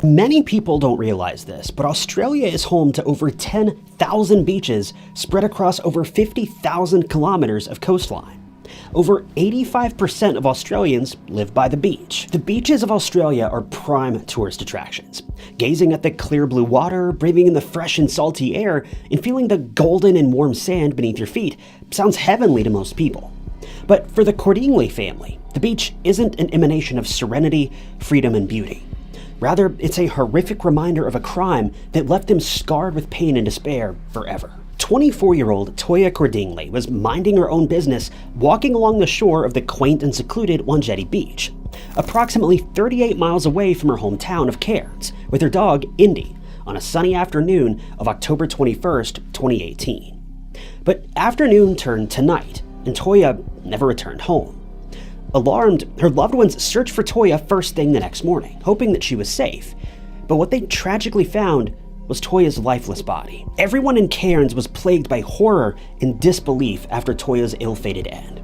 Many people don't realize this, but Australia is home to over 10,000 beaches spread across over 50,000 kilometers of coastline. Over 85% of Australians live by the beach. The beaches of Australia are prime tourist attractions. Gazing at the clear blue water, breathing in the fresh and salty air, and feeling the golden and warm sand beneath your feet sounds heavenly to most people. But for the Cordigley family, the beach isn't an emanation of serenity, freedom, and beauty. Rather, it's a horrific reminder of a crime that left them scarred with pain and despair forever. 24-year-old Toyah Cordigley was minding her own business, walking along the shore of the quaint and secluded Wangetti Beach, approximately 38 miles away from her hometown of Cairns, with her dog, Indy, on a sunny afternoon of October 21st, 2018. But afternoon turned to night, and Toyah never returned home. Alarmed, her loved ones searched for Toyah first thing the next morning, hoping that she was safe. But what they tragically found was Toyah's lifeless body. Everyone in Cairns was plagued by horror and disbelief after Toyah's ill-fated end.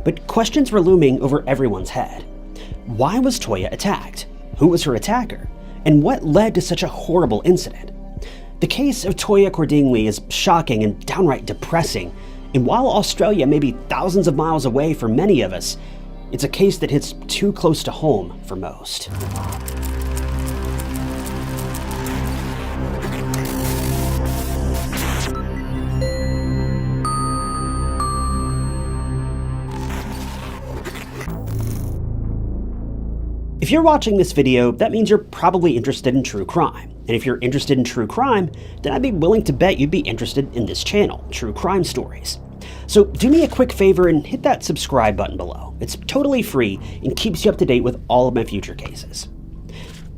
But questions were looming over everyone's head. Why was Toyah attacked? Who was her attacker? And what led to such a horrible incident? The case of Toyah Cordigley is shocking and downright depressing, and while Australia may be thousands of miles away for many of us, it's a case that hits too close to home for most. If you're watching this video, that means you're probably interested in true crime. And if you're interested in true crime, then I'd be willing to bet you'd be interested in this channel, True Crime Stories. So do me a quick favor and hit that subscribe button below. It's totally free and keeps you up to date with all of my future cases.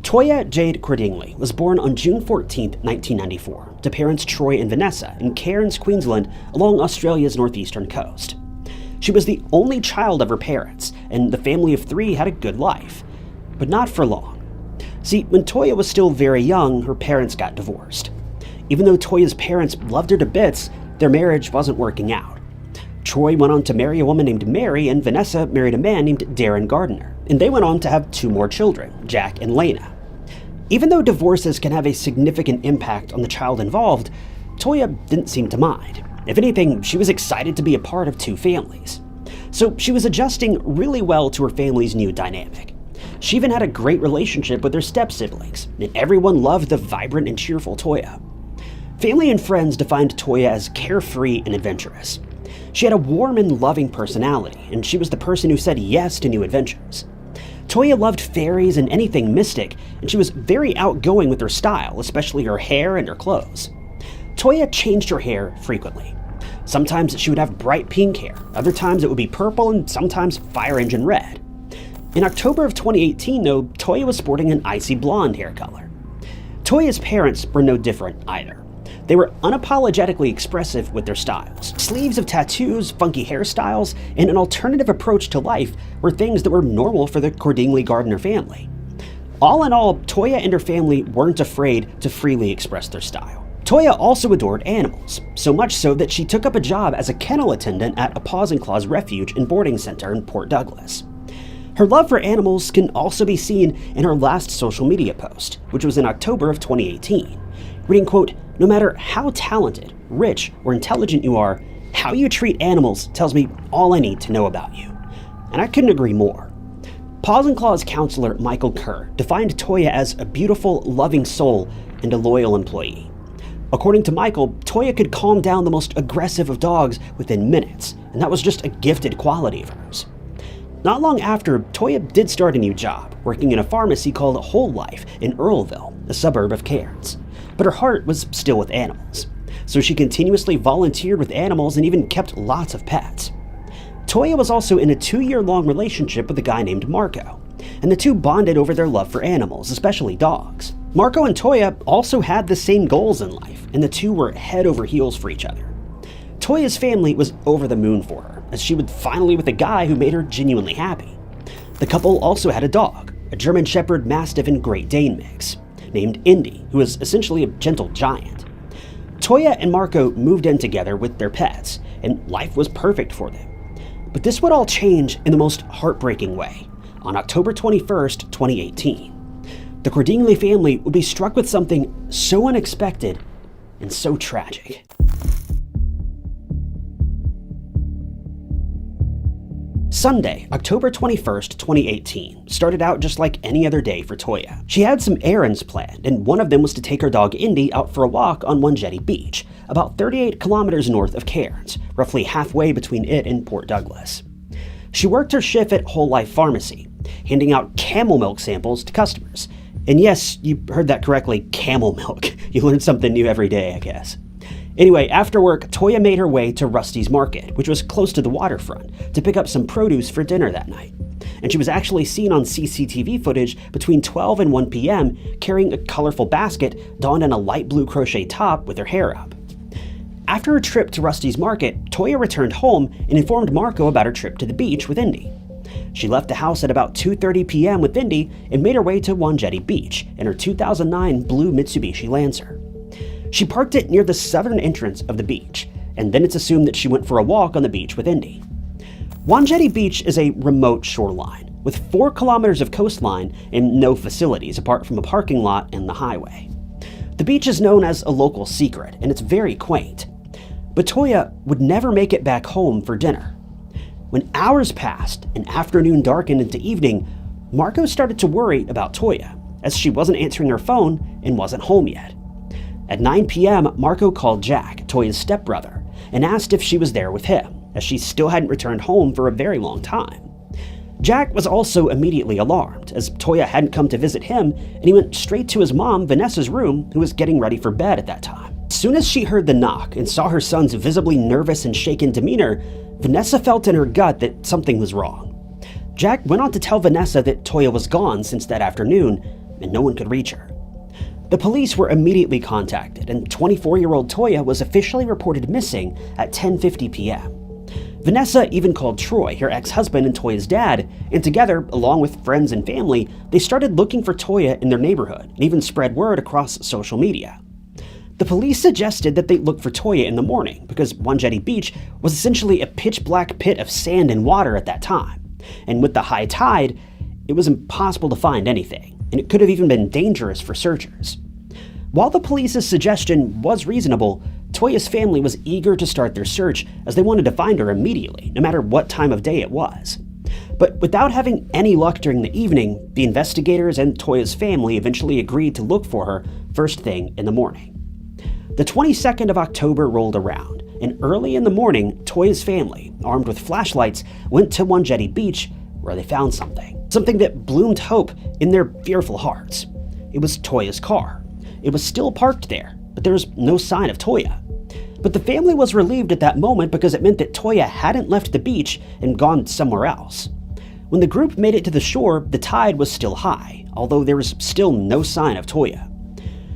Toyah Jade Cordigley was born on June 14, 1994, to parents Troy and Vanessa in Cairns, Queensland, along Australia's northeastern coast. She was the only child of her parents, and the family of three had a good life. But not for long. See, when Toyah was still very young, her parents got divorced. Even though Toyah's parents loved her to bits, their marriage wasn't working out. Troy went on to marry a woman named Mary, and Vanessa married a man named Darren Gardner, and they went on to have two more children, Jack and Lena. Even though divorces can have a significant impact on the child involved, Toyah didn't seem to mind. If anything, she was excited to be a part of two families. So she was adjusting really well to her family's new dynamic. She even had a great relationship with her step-siblings, and everyone loved the vibrant and cheerful Toyah. Family and friends defined Toyah as carefree and adventurous. She had a warm and loving personality, and she was the person who said yes to new adventures. Toyah loved fairies and anything mystic, and she was very outgoing with her style, especially her hair and her clothes. Toyah changed her hair frequently. Sometimes she would have bright pink hair, other times it would be purple, and sometimes fire engine red. In October of 2018, though, Toyah was sporting an icy blonde hair color. Toyah's parents were no different either. They were unapologetically expressive with their styles. Sleeves of tattoos, funky hairstyles, and an alternative approach to life were things that were normal for the Cordigley Gardner family. All in all, Toyah and her family weren't afraid to freely express their style. Toyah also adored animals, so much so that she took up a job as a kennel attendant at a Paws and Claws refuge and boarding center in Port Douglas. Her love for animals can also be seen in her last social media post, which was in October of 2018, reading, quote, "No matter how talented, rich, or intelligent you are, how you treat animals tells me all I need to know about you." And I couldn't agree more. Paws and Claws counselor Michael Kerr defined Toyah as a beautiful, loving soul and a loyal employee. According to Michael, Toyah could calm down the most aggressive of dogs within minutes, and that was just a gifted quality of hers. Not long after, Toyah did start a new job, working in a pharmacy called Whole Life in Earlville, a suburb of Cairns. But her heart was still with animals, so she continuously volunteered with animals and even kept lots of pets. Toyah was also in a 2-year-long relationship with a guy named Marco, and the two bonded over their love for animals, especially dogs. Marco and Toyah also had the same goals in life, and the two were head over heels for each other. Toyah's family was over the moon for her, as she would finally with a guy who made her genuinely happy. The couple also had a dog, a German Shepherd Mastiff and Great Dane mix, named Indy, who was essentially a gentle giant. Toyah and Marco moved in together with their pets, and life was perfect for them. But this would all change in the most heartbreaking way, on October 21st, 2018. the cordigley family would be struck with something so unexpected and so tragic. Sunday, October 21st, 2018, started out just like any other day for Toyah. She had some errands planned, and one of them was to take her dog Indy out for a walk on One Jetty Beach, about 38 kilometers north of Cairns, roughly halfway between it and Port Douglas. She worked her shift at Whole Life Pharmacy, handing out camel milk samples to customers. And yes, you heard that correctly, camel milk. You learn something new every day, I guess. Anyway, after work, Toyah made her way to Rusty's Market, which was close to the waterfront, to pick up some produce for dinner that night. And she was actually seen on CCTV footage between 12 and 1 p.m. carrying a colorful basket donned in a light blue crochet top with her hair up. After her trip to Rusty's Market, Toyah returned home and informed Marco about her trip to the beach with Indy. She left the house at about 2:30 p.m. with Indy and made her way to One Jetty Beach in her 2009 blue Mitsubishi Lancer. She parked it near the southern entrance of the beach, and then it's assumed that she went for a walk on the beach with Indy. One Jetty Beach is a remote shoreline, with 4 kilometers of coastline and no facilities apart from a parking lot and the highway. The beach is known as a local secret, and it's very quaint. But Toyah would never make it back home for dinner. When hours passed and afternoon darkened into evening, Marco started to worry about Toyah, as she wasn't answering her phone and wasn't home yet. At 9 p.m., Marco called Jack, Toyah's stepbrother, and asked if she was there with him, as she still hadn't returned home for a very long time. Jack was also immediately alarmed, as Toyah hadn't come to visit him, and he went straight to his mom, Vanessa's room, who was getting ready for bed at that time. As soon as she heard the knock and saw her son's visibly nervous and shaken demeanor, Vanessa felt in her gut that something was wrong. Jack went on to tell Vanessa that Toyah was gone since that afternoon, and no one could reach her. The police were immediately contacted, and 24-year-old Toyah was officially reported missing at 10:50 p.m. Vanessa even called Troy, her ex-husband and Toyah's dad, and together, along with friends and family, they started looking for Toyah in their neighborhood and even spread word across social media. The police suggested that they look for Toyah in the morning because One Jetty Beach was essentially a pitch-black pit of sand and water at that time, and with the high tide, it was impossible to find anything, and it could have even been dangerous for searchers. While the police's suggestion was reasonable, Toyah's family was eager to start their search as they wanted to find her immediately, no matter what time of day it was. But without having any luck during the evening, the investigators and Toyah's family eventually agreed to look for her first thing in the morning. The 22nd of October rolled around, and early in the morning, Toyah's family, armed with flashlights, went to One Jetty Beach where they found something that bloomed hope in their fearful hearts. It was Toyah's car. It was still parked there, but there was no sign of Toyah. But the family was relieved at that moment because it meant that Toyah hadn't left the beach and gone somewhere else. When the group made it to the shore, the tide was still high, although there was still no sign of Toyah.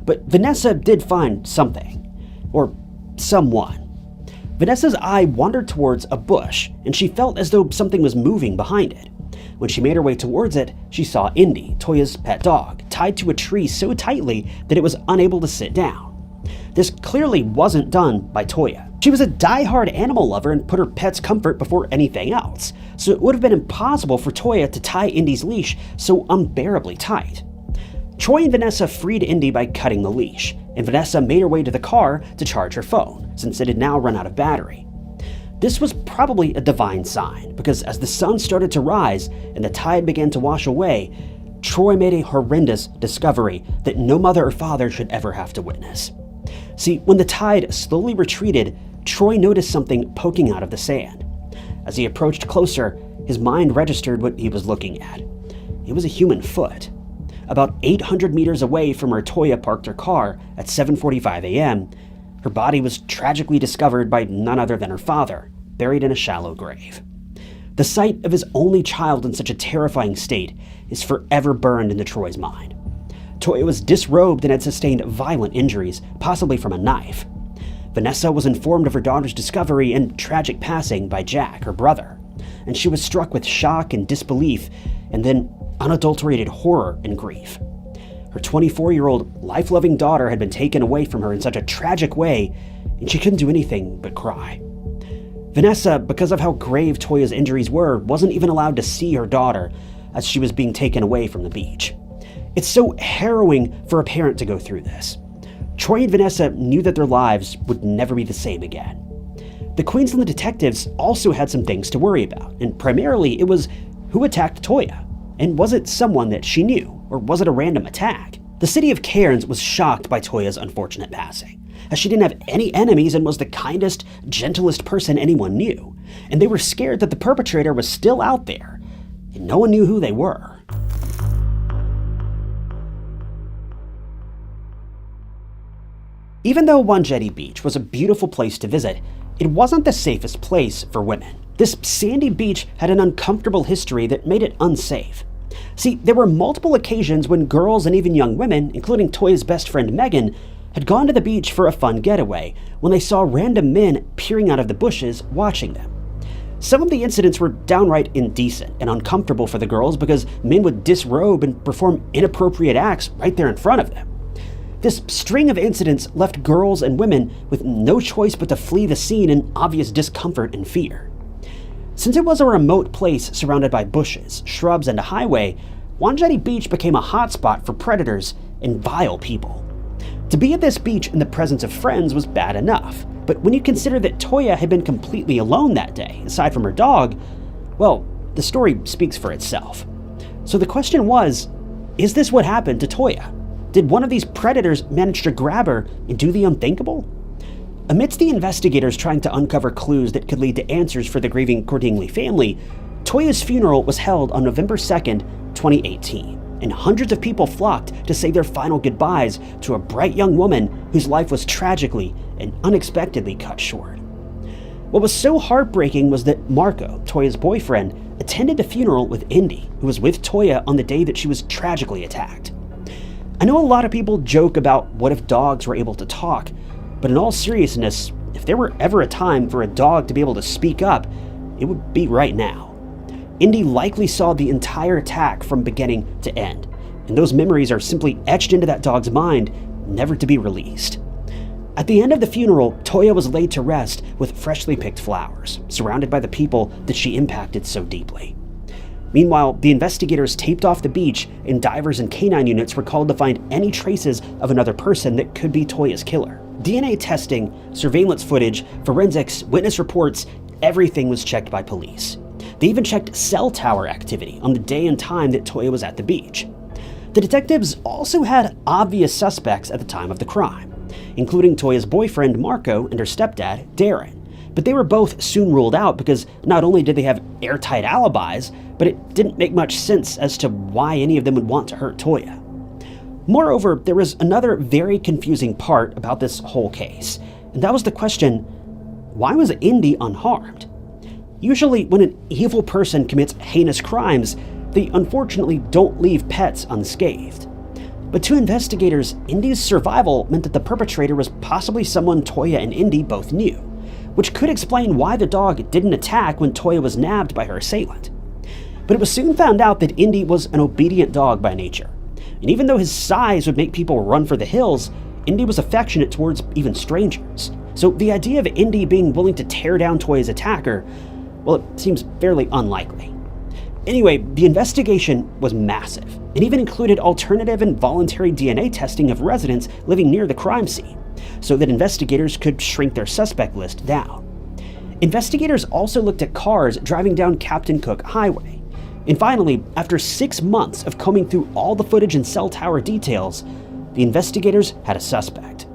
But Vanessa did find something, or someone. Vanessa's eye wandered towards a bush, and she felt as though something was moving behind it. When she made her way towards it, she saw Indy, Toyah's pet dog, tied to a tree so tightly that it was unable to sit down. This clearly wasn't done by Toyah. She was a die-hard animal lover and put her pet's comfort before anything else, so it would have been impossible for Toyah to tie Indy's leash so unbearably tight. Troy and Vanessa freed Indy by cutting the leash, and Vanessa made her way to the car to charge her phone, since it had now run out of battery. This was probably a divine sign, because as the sun started to rise and the tide began to wash away, Troy made a horrendous discovery that no mother or father should ever have to witness. See, when the tide slowly retreated, Troy noticed something poking out of the sand. As he approached closer, his mind registered what he was looking at. It was a human foot. About 800 meters away from where Toyah parked her car at 7:45 a.m., her body was tragically discovered by none other than her father, buried in a shallow grave. The sight of his only child in such a terrifying state is forever burned into Troy's mind. Toyah was disrobed and had sustained violent injuries, possibly from a knife. Vanessa was informed of her daughter's discovery and tragic passing by Jack, her brother, and she was struck with shock and disbelief, and then unadulterated horror and grief. Her 24-year-old, life-loving daughter had been taken away from her in such a tragic way, and she couldn't do anything but cry. Vanessa, because of how grave Toyah's injuries were, wasn't even allowed to see her daughter as she was being taken away from the beach. It's so harrowing for a parent to go through this. Troy and Vanessa knew that their lives would never be the same again. The Queensland detectives also had some things to worry about, and primarily it was who attacked Toyah, and was it someone that she knew, or was it a random attack? The city of Cairns was shocked by Toyah's unfortunate passing, as she didn't have any enemies and was the kindest, gentlest person anyone knew, and they were scared that the perpetrator was still out there, and no one knew who they were. Even though One Jetty Beach was a beautiful place to visit, it wasn't the safest place for women. This sandy beach had an uncomfortable history that made it unsafe. See, there were multiple occasions when girls and even young women, including Toyah's best friend Megan, had gone to the beach for a fun getaway when they saw random men peering out of the bushes watching them. Some of the incidents were downright indecent and uncomfortable for the girls because men would disrobe and perform inappropriate acts right there in front of them. This string of incidents left girls and women with no choice but to flee the scene in obvious discomfort and fear. Since it was a remote place surrounded by bushes, shrubs, and a highway, One Jetty Beach became a hotspot for predators and vile people. To be at this beach in the presence of friends was bad enough, but when you consider that Toyah had been completely alone that day, aside from her dog, well, the story speaks for itself. So the question was, is this what happened to Toyah? Did one of these predators manage to grab her and do the unthinkable? Amidst the investigators trying to uncover clues that could lead to answers for the grieving Cordigley family, Toyah's funeral was held on November 2nd, 2018, and hundreds of people flocked to say their final goodbyes to a bright young woman whose life was tragically and unexpectedly cut short. What was so heartbreaking was that Marco, Toyah's boyfriend, attended the funeral with Indy, who was with Toyah on the day that she was tragically attacked. I know a lot of people joke about what if dogs were able to talk, but in all seriousness, if there were ever a time for a dog to be able to speak up, it would be right now. Indy likely saw the entire attack from beginning to end, and those memories are simply etched into that dog's mind, never to be released. At the end of the funeral, Toyah was laid to rest with freshly picked flowers, surrounded by the people that she impacted so deeply. Meanwhile, the investigators taped off the beach, and divers and canine units were called to find any traces of another person that could be Toyah's killer. DNA testing, surveillance footage, forensics, witness reports, everything was checked by police. They even checked cell tower activity on the day and time that Toyah was at the beach. The detectives also had obvious suspects at the time of the crime, including Toyah's boyfriend Marco and her stepdad, Darren. But they were both soon ruled out because not only did they have airtight alibis, but it didn't make much sense as to why any of them would want to hurt Toyah. Moreover, there was another very confusing part about this whole case, and that was the question, why was Indy unharmed? Usually, when an evil person commits heinous crimes, they unfortunately don't leave pets unscathed. But to investigators, Indy's survival meant that the perpetrator was possibly someone Toyah and Indy both knew, which could explain why the dog didn't attack when Toyah was nabbed by her assailant. But it was soon found out that Indy was an obedient dog by nature, and even though his size would make people run for the hills, Indy was affectionate towards even strangers. So the idea of Indy being willing to tear down Toyah's attacker, well, it seems fairly unlikely. Anyway, the investigation was massive, and even included alternative and voluntary DNA testing of residents living near the crime scene, so that investigators could shrink their suspect list down. Investigators also looked at cars driving down Captain Cook Highway. And finally, after 6 months of combing through all the footage and cell tower details, the investigators had a suspect.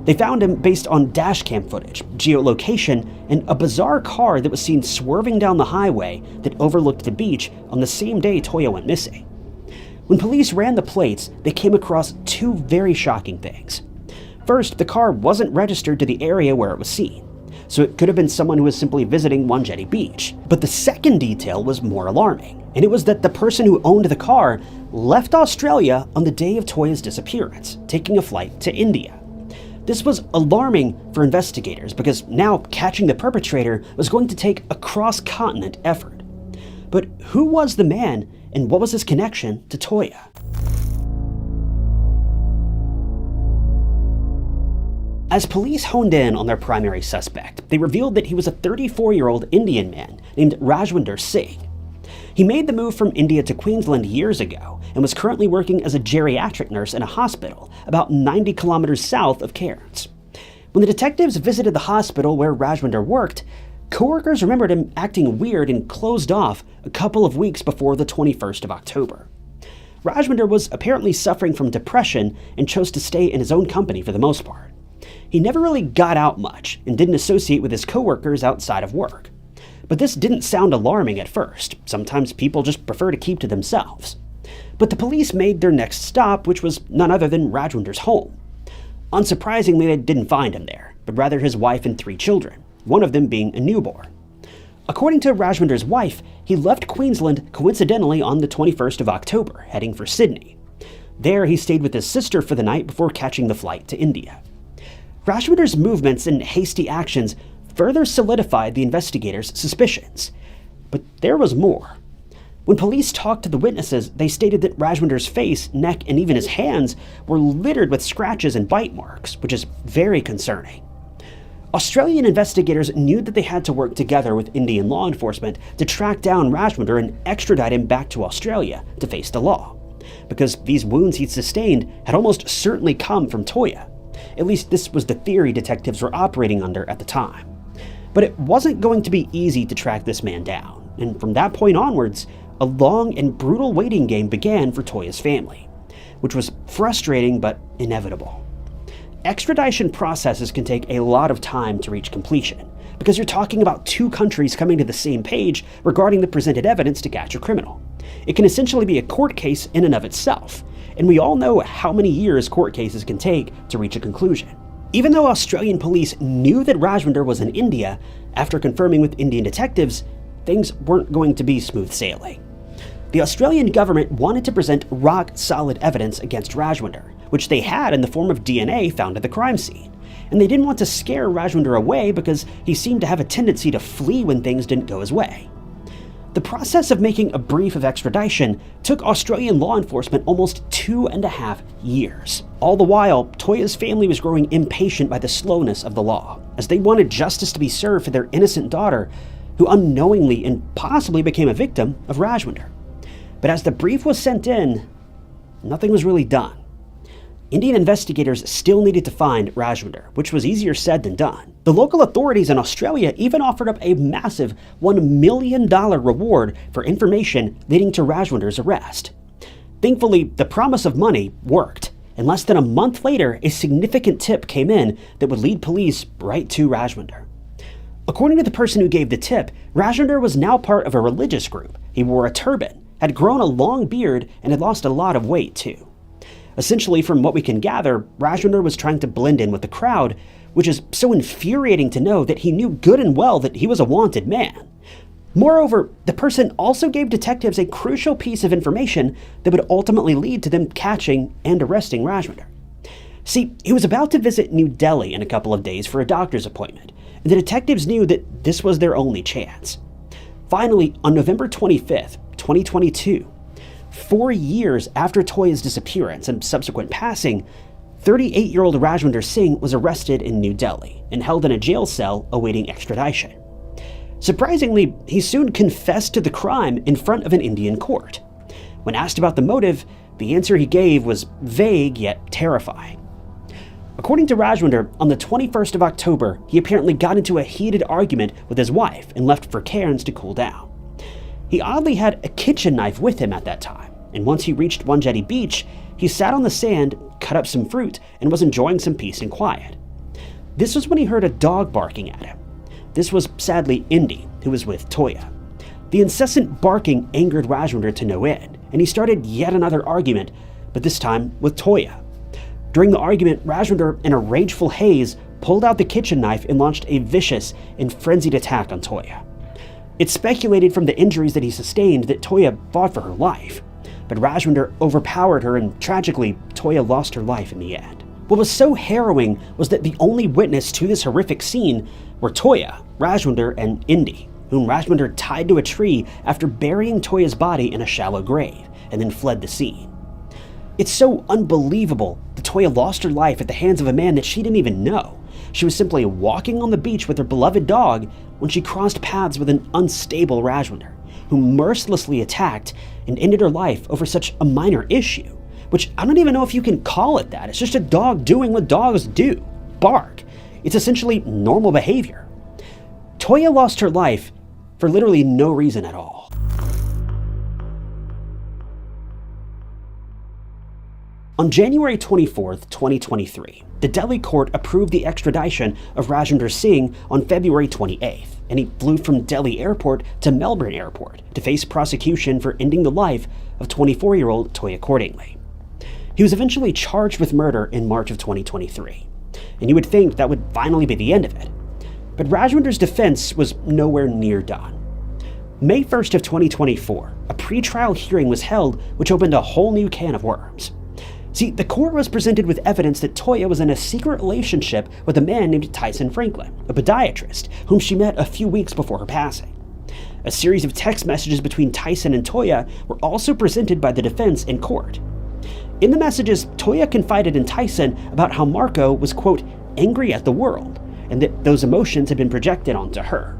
They found him based on dashcam footage, geolocation, and a bizarre car that was seen swerving down the highway that overlooked the beach on the same day Toyah went missing. When police ran the plates, they came across two very shocking things. First, the car wasn't registered to the area where it was seen, so it could have been someone who was simply visiting One Jetty Beach. But the second detail was more alarming, and it was that the person who owned the car left Australia on the day of Toyah's disappearance, taking a flight to India. This was alarming for investigators because now catching the perpetrator was going to take a cross-continent effort. But who was the man, and what was his connection to Toyah? As police honed in on their primary suspect, they revealed that he was a 34-year-old Indian man named Rajwinder Singh. He made the move from India to Queensland years ago and was currently working as a geriatric nurse in a hospital about 90 kilometers south of Cairns. When the detectives visited the hospital where Rajwinder worked, coworkers remembered him acting weird and closed off a couple of weeks before the 21st of October. Rajwinder was apparently suffering from depression and chose to stay in his own company for the most part. He never really got out much and didn't associate with his coworkers outside of work. But this didn't sound alarming at first. Sometimes people just prefer to keep to themselves. But the police made their next stop, which was none other than Rajwinder's home. Unsurprisingly, they didn't find him there, but rather his wife and 3 children, one of them being a newborn. According to Rajwinder's wife, he left Queensland coincidentally on the 21st of October, heading for Sydney. There, he stayed with his sister for the night before catching the flight to India. Rajwinder's movements and hasty actions further solidified the investigators' suspicions. But there was more. When police talked to the witnesses, they stated that Rajwinder's face, neck, and even his hands were littered with scratches and bite marks, which is very concerning. Australian investigators knew that they had to work together with Indian law enforcement to track down Rajwinder and extradite him back to Australia to face the law, because these wounds he'd sustained had almost certainly come from toyah. At least this was the theory detectives were operating under at the time. But it wasn't going to be easy to track this man down, and from that point onwards, a long and brutal waiting game began for Toyah's family, which was frustrating but inevitable. Extradition processes can take a lot of time to reach completion, because you're talking about 2 countries coming to the same page regarding the presented evidence to catch a criminal. It can essentially be a court case in and of itself, and we all know how many years court cases can take to reach a conclusion. Even though Australian police knew that Rajwinder was in India, after confirming with Indian detectives, things weren't going to be smooth sailing. The Australian government wanted to present rock-solid evidence against Rajwinder, which they had in the form of DNA found at the crime scene, and they didn't want to scare Rajwinder away because he seemed to have a tendency to flee when things didn't go his way. The process of making a brief of extradition took Australian law enforcement almost 2.5 years. All the while, Toyah's family was growing impatient by the slowness of the law, as they wanted justice to be served for their innocent daughter, who unknowingly and possibly became a victim of Rajwinder. But as the brief was sent in, nothing was really done. Indian investigators still needed to find Rajwinder, which was easier said than done. The local authorities in Australia even offered up a massive $1 million reward for information leading to Rajwinder's arrest. Thankfully, the promise of money worked, and less than a month later, a significant tip came in that would lead police right to Rajwinder. According to the person who gave the tip, Rajwinder was now part of a religious group. He wore a turban, had grown a long beard, and had lost a lot of weight too. Essentially, from what we can gather, Rajwinder was trying to blend in with the crowd, which is so infuriating to know that he knew good and well that he was a wanted man. Moreover, the person also gave detectives a crucial piece of information that would ultimately lead to them catching and arresting Rajwinder. See, he was about to visit New Delhi in a couple of days for a doctor's appointment, and the detectives knew that this was their only chance. Finally, on November 25th, 2022, 4 years after Toyah's disappearance and subsequent passing, 38-year-old Rajwinder Singh was arrested in New Delhi and held in a jail cell awaiting extradition. Surprisingly, he soon confessed to the crime in front of an Indian court. When asked about the motive, the answer he gave was vague yet terrifying. According to Rajwinder, on the 21st of October, he apparently got into a heated argument with his wife and left for Cairns to cool down. He oddly had a kitchen knife with him at that time, and once he reached Wanjetty Beach, he sat on the sand, cut up some fruit, and was enjoying some peace and quiet. This was when he heard a dog barking at him. This was sadly Indy, who was with Toyah. The incessant barking angered Rajwinder to no end, and he started yet another argument, but this time with Toyah. During the argument, Rajwinder, in a rageful haze, pulled out the kitchen knife and launched a vicious and frenzied attack on Toyah. It's speculated from the injuries that he sustained that Toyah fought for her life, but Rajwinder overpowered her, and tragically, Toyah lost her life in the end. What was so harrowing was that the only witness to this horrific scene were Toyah, Rajwinder, and Indy, whom Rajwinder tied to a tree after burying Toyah's body in a shallow grave, and then fled the scene. It's so unbelievable that Toyah lost her life at the hands of a man that she didn't even know. She was simply walking on the beach with her beloved dog when she crossed paths with an unstable Rajwinder, who mercilessly attacked and ended her life over such a minor issue, which I don't even know if you can call it that. It's just a dog doing what dogs do, bark. It's essentially normal behavior. Toyah lost her life for literally no reason at all. On January 24th, 2023, the Delhi court approved the extradition of Rajwinder Singh on February 28th, and he flew from Delhi Airport to Melbourne Airport to face prosecution for ending the life of 24-year-old Toyah Cordigley. He was eventually charged with murder in March of 2023, and you would think that would finally be the end of it. But Rajwinder's defense was nowhere near done. May 1st of 2024, a pretrial hearing was held which opened a whole new can of worms. See, the court was presented with evidence that Toyah was in a secret relationship with a man named Tyson Franklin, a podiatrist, whom she met a few weeks before her passing. A series of text messages between Tyson and Toyah were also presented by the defense in court. In the messages, Toyah confided in Tyson about how Marco was, quote, angry at the world, and that those emotions had been projected onto her.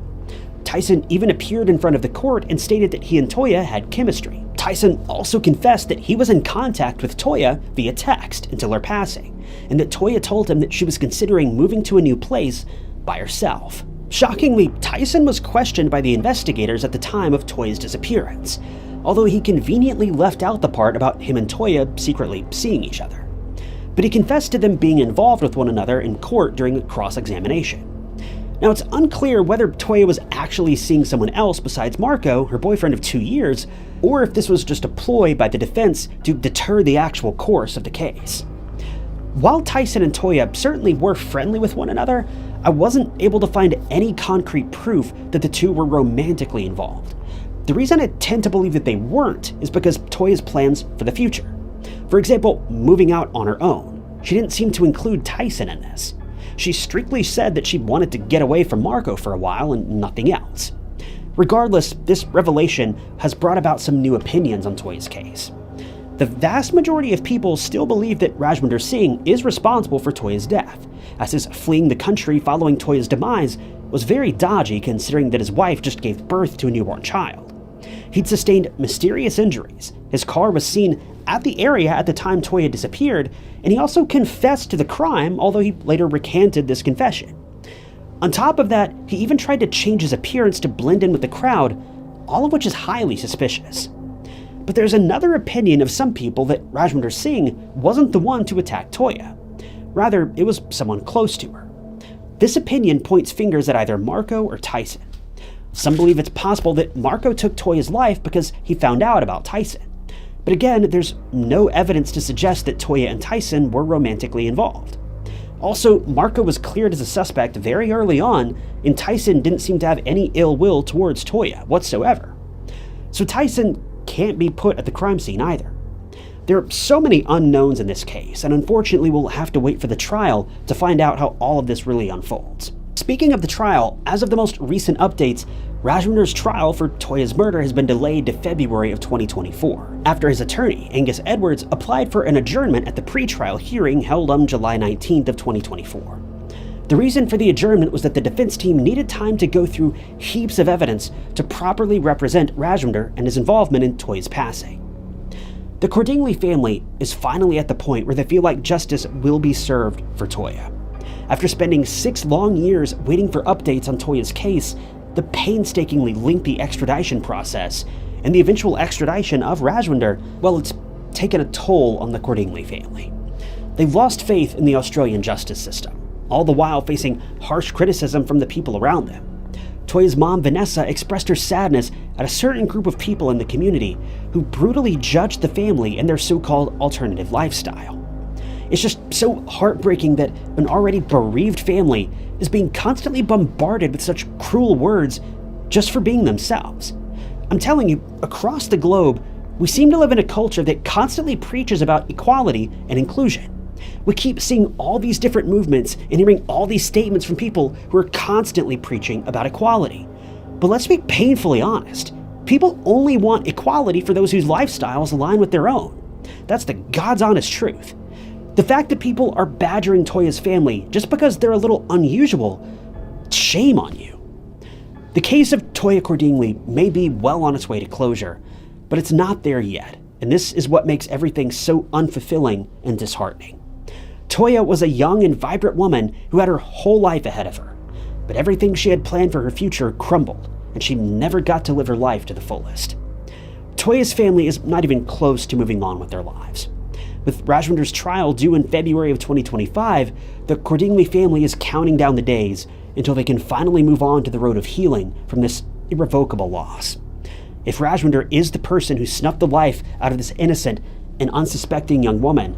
Tyson even appeared in front of the court and stated that he and Toyah had chemistry. Tyson also confessed that he was in contact with Toyah via text until her passing, and that Toyah told him that she was considering moving to a new place by herself. Shockingly, Tyson was questioned by the investigators at the time of Toyah's disappearance, although he conveniently left out the part about him and Toyah secretly seeing each other. But he confessed to them being involved with one another in court during a cross-examination. Now, it's unclear whether Toyah was actually seeing someone else besides Marco, her boyfriend of 2 years, or if this was just a ploy by the defense to deter the actual course of the case. While Tyson and Toyah certainly were friendly with one another, I wasn't able to find any concrete proof that the two were romantically involved. The reason I tend to believe that they weren't is because Toyah's plans for the future. For example, moving out on her own. She didn't seem to include Tyson in this. She strictly said that she wanted to get away from Marco for a while and nothing else. Regardless, this revelation has brought about some new opinions on Toyah's case. The vast majority of people still believe that Rajwinder Singh is responsible for Toyah's death, as his fleeing the country following Toyah's demise was very dodgy considering that his wife just gave birth to a newborn child. He'd sustained mysterious injuries, his car was seen at the area at the time Toyah disappeared, and he also confessed to the crime, although he later recanted this confession. On top of that, he even tried to change his appearance to blend in with the crowd, all of which is highly suspicious. But there's another opinion of some people that Rajwinder Singh wasn't the one to attack Toyah. Rather, it was someone close to her. This opinion points fingers at either Marco or Tyson. Some believe it's possible that Marco took Toyah's life because he found out about Tyson. But again, there's no evidence to suggest that Toyah and Tyson were romantically involved. Also, Marco was cleared as a suspect very early on, and Tyson didn't seem to have any ill will towards Toyah whatsoever. So Tyson can't be put at the crime scene either. There are so many unknowns in this case, and unfortunately we'll have to wait for the trial to find out how all of this really unfolds. Speaking of the trial, as of the most recent updates, Rajwinder's trial for Toyah's murder has been delayed to February of 2024, after his attorney, Angus Edwards, applied for an adjournment at the pretrial hearing held on July 19th of 2024. The reason for the adjournment was that the defense team needed time to go through heaps of evidence to properly represent Rajwinder and his involvement in Toyah's passing. The Cordigley family is finally at the point where they feel like justice will be served for Toyah. After spending 6 long years waiting for updates on Toyah's case, the painstakingly lengthy extradition process, and the eventual extradition of Rajwinder, well, it's taken a toll on the Cordigley family. They've lost faith in the Australian justice system, all the while facing harsh criticism from the people around them. Toyah's mom, Vanessa, expressed her sadness at a certain group of people in the community who brutally judged the family and their so-called alternative lifestyle. It's just so heartbreaking that an already bereaved family is being constantly bombarded with such cruel words just for being themselves. I'm telling you, across the globe, we seem to live in a culture that constantly preaches about equality and inclusion. We keep seeing all these different movements and hearing all these statements from people who are constantly preaching about equality. But let's be painfully honest. People only want equality for those whose lifestyles align with their own. That's the God's honest truth. The fact that people are badgering Toyah's family just because they're a little unusual, shame on you. The case of Toyah Cordigley may be well on its way to closure, but it's not there yet, and this is what makes everything so unfulfilling and disheartening. Toyah was a young and vibrant woman who had her whole life ahead of her, but everything she had planned for her future crumbled, and she never got to live her life to the fullest. Toyah's family is not even close to moving on with their lives. With Rajwinder's trial due in February of 2025, the Cordigley family is counting down the days until they can finally move on to the road of healing from this irrevocable loss. If Rajwinder is the person who snuffed the life out of this innocent and unsuspecting young woman,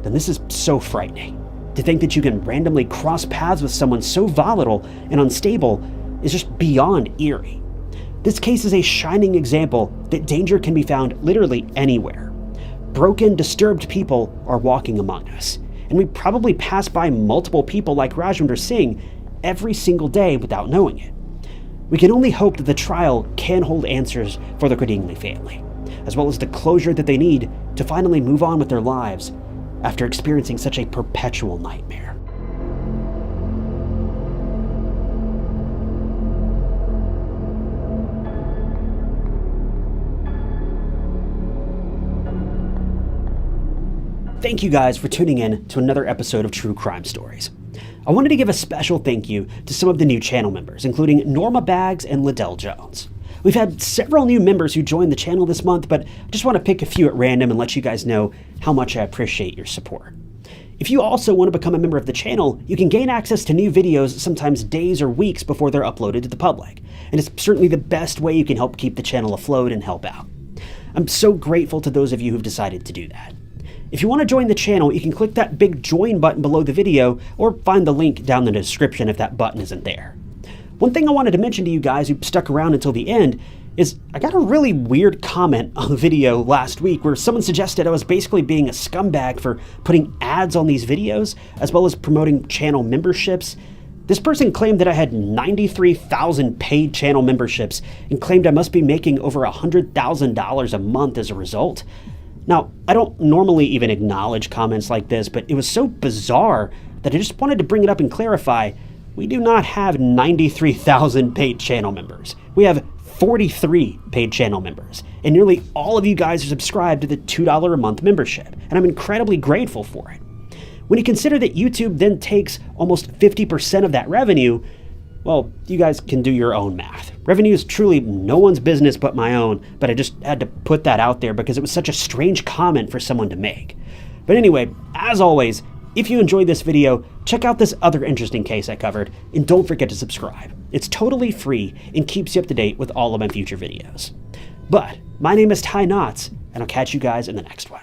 then this is so frightening. To think that you can randomly cross paths with someone so volatile and unstable is just beyond eerie. This case is a shining example that danger can be found literally anywhere. Broken, disturbed people are walking among us, and we probably pass by multiple people like Rajwinder Singh every single day without knowing it. We can only hope that the trial can hold answers for the Cordigley family, as well as the closure that they need to finally move on with their lives after experiencing such a perpetual nightmare. Thank you guys for tuning in to another episode of True Crime Stories. I wanted to give a special thank you to some of the new channel members, including Norma Baggs and Liddell Jones. We've had several new members who joined the channel this month, but I just want to pick a few at random and let you guys know how much I appreciate your support. If you also want to become a member of the channel, you can gain access to new videos sometimes days or weeks before they're uploaded to the public, and it's certainly the best way you can help keep the channel afloat and help out. I'm so grateful to those of you who've decided to do that. If you want to join the channel, you can click that big join button below the video or find the link down in the description if that button isn't there. One thing I wanted to mention to you guys who stuck around until the end is I got a really weird comment on the video last week where someone suggested I was basically being a scumbag for putting ads on these videos as well as promoting channel memberships. This person claimed that I had 93,000 paid channel memberships and claimed I must be making over $100,000 a month as a result. Now, I don't normally even acknowledge comments like this, but it was so bizarre that I just wanted to bring it up and clarify. We do not have 93,000 paid channel members. We have 43 paid channel members, and nearly all of you guys are subscribed to the $2 a month membership, and I'm incredibly grateful for it. When you consider that YouTube then takes almost 50% of that revenue, well, you guys can do your own math. Revenue is truly no one's business but my own, but I just had to put that out there because it was such a strange comment for someone to make. But anyway, as always, if you enjoyed this video, check out this other interesting case I covered, and don't forget to subscribe. It's totally free and keeps you up to date with all of my future videos. But my name is Ty Knotts, and I'll catch you guys in the next one.